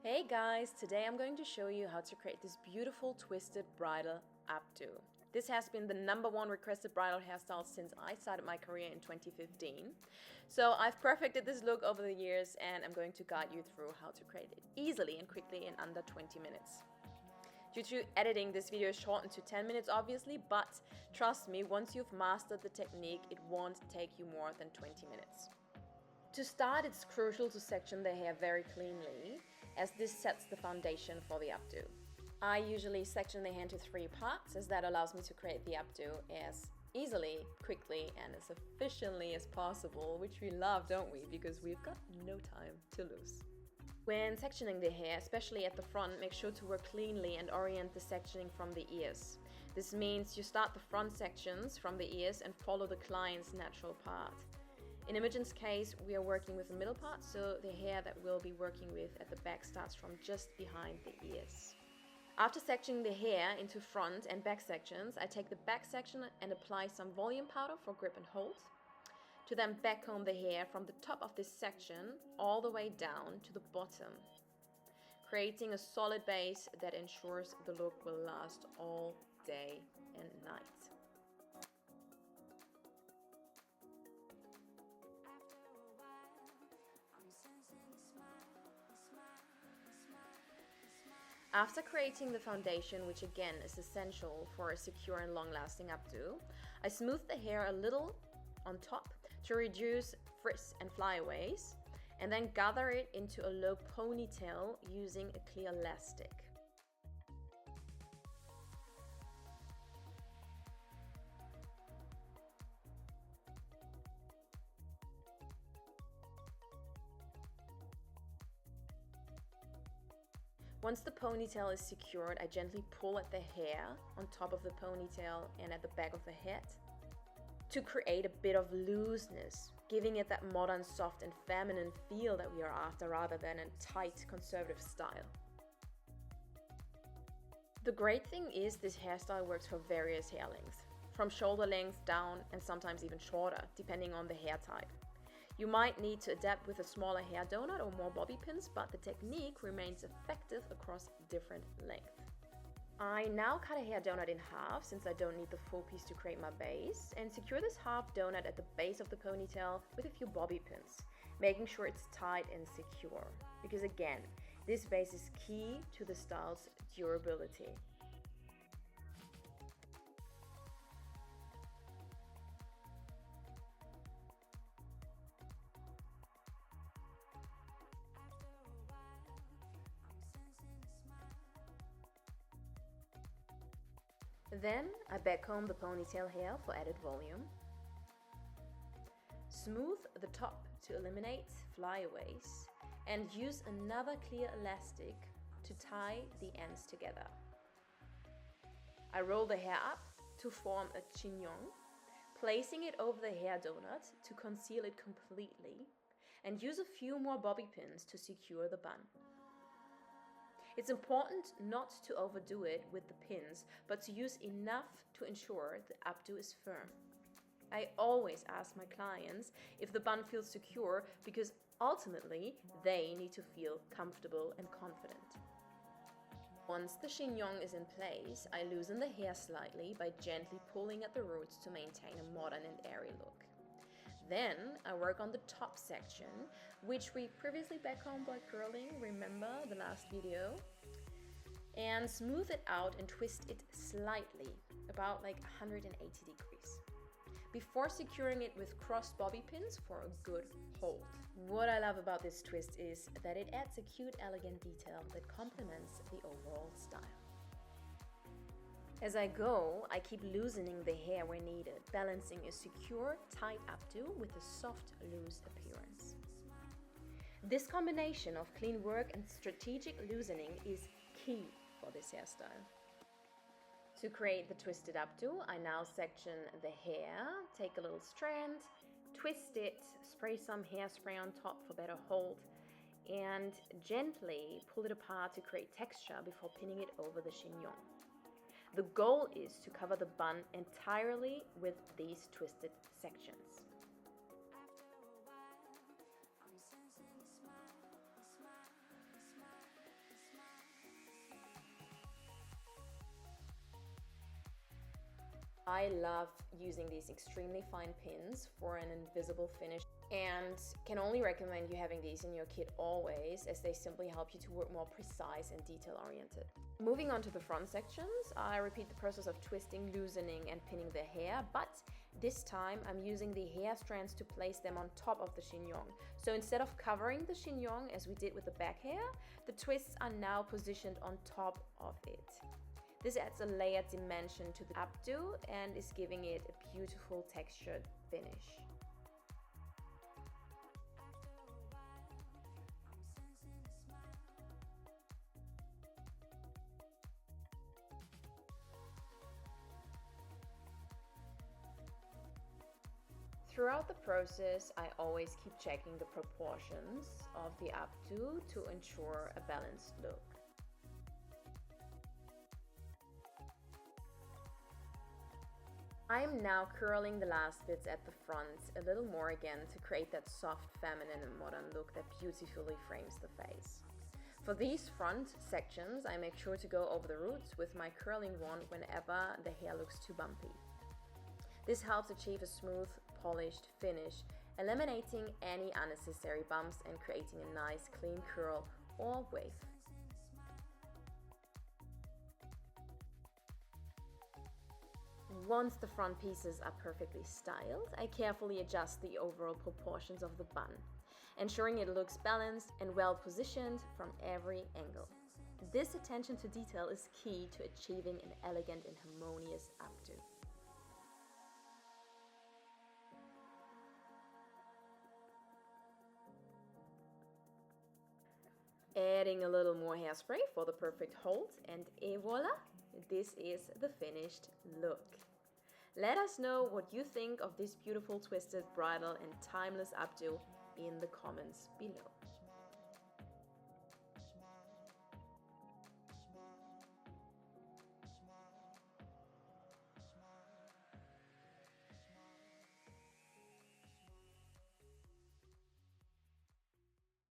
Hey guys, today I'm going to show you how to create this beautiful twisted bridal updo. This has been the #1 requested bridal hairstyle since I started my career in 2015. So I've perfected this look over the years and I'm going to guide you through how to create it easily and quickly in under 20 minutes. Due to editing, this video is shortened to 10 minutes obviously, but trust me, once you've mastered the technique, it won't take you more than 20 minutes. To start, it's crucial to section the hair very cleanly, as this sets the foundation for the updo. I usually section the hair into 3 parts, as that allows me to create the updo as easily, quickly, and as efficiently as possible, which we love, don't we? Because we've got no time to lose. When sectioning the hair, especially at the front, make sure to work cleanly and orient the sectioning from the ears. This means you start the front sections from the ears and follow the client's natural path. In Imogen's case, we are working with the middle part, so the hair that we'll be working with at the back starts from just behind the ears. After sectioning the hair into front and back sections, I take the back section and apply some volume powder for grip and hold, to then backcomb the hair from the top of this section all the way down to the bottom, creating a solid base that ensures the look will last all day and night. After creating the foundation, which again is essential for a secure and long-lasting updo, I smooth the hair a little on top to reduce frizz and flyaways, and then gather it into a low ponytail using a clear elastic. Once the ponytail is secured, I gently pull at the hair on top of the ponytail and at the back of the head to create a bit of looseness, giving it that modern, soft and feminine feel that we are after rather than a tight, conservative style. The great thing is this hairstyle works for various hair lengths, from shoulder length down and sometimes even shorter, depending on the hair type. You might need to adapt with a smaller hair donut or more bobby pins, but the technique remains effective across different lengths. I now cut a hair donut in half, since I don't need the full piece to create my base, and secure this half donut at the base of the ponytail with a few bobby pins, making sure it's tight and secure. Because again, this base is key to the style's durability. Then I backcomb the ponytail hair for added volume. Smooth the top to eliminate flyaways and use another clear elastic to tie the ends together. I roll the hair up to form a chignon, placing it over the hair donut to conceal it completely, and use a few more bobby pins to secure the bun. It's important not to overdo it with the pins, but to use enough to ensure the updo is firm. I always ask my clients if the bun feels secure, because ultimately they need to feel comfortable and confident. Once the chignon is in place, I loosen the hair slightly by gently pulling at the roots to maintain a modern and airy look. Then I work on the top section, which we previously backcombed by curling, remember the last video? And smooth it out and twist it slightly, about like 180 degrees, before securing it with crossed bobby pins for a good hold. What I love about this twist is that it adds a cute, elegant detail that complements the overall style. As I go, I keep loosening the hair where needed, balancing a secure, tight updo with a soft, loose appearance. This combination of clean work and strategic loosening is key for this hairstyle. To create the twisted updo, I now section the hair, take a little strand, twist it, spray some hairspray on top for better hold, and gently pull it apart to create texture before pinning it over the chignon. The goal is to cover the bun entirely with these twisted sections. I love using these extremely fine pins for an invisible finish and can only recommend you having these in your kit always, as they simply help you to work more precise and detail oriented. Moving on to the front sections, I repeat the process of twisting, loosening and pinning the hair, but this time I'm using the hair strands to place them on top of the chignon. So instead of covering the chignon as we did with the back hair, the twists are now positioned on top of it. This adds a layered dimension to the updo and is giving it a beautiful textured finish. Throughout the process, I always keep checking the proportions of the updo to ensure a balanced look. I am now curling the last bits at the front a little more again to create that soft, feminine and modern look that beautifully frames the face. For these front sections, I make sure to go over the roots with my curling wand whenever the hair looks too bumpy. This helps achieve a smooth, polished finish, eliminating any unnecessary bumps and creating a nice clean curl or wave. Once the front pieces are perfectly styled, I carefully adjust the overall proportions of the bun, ensuring it looks balanced and well positioned from every angle. This attention to detail is key to achieving an elegant and harmonious updo. Adding a little more hairspray for the perfect hold, and voila, this is the finished look. Let us know what you think of this beautiful twisted bridal and timeless updo in the comments below.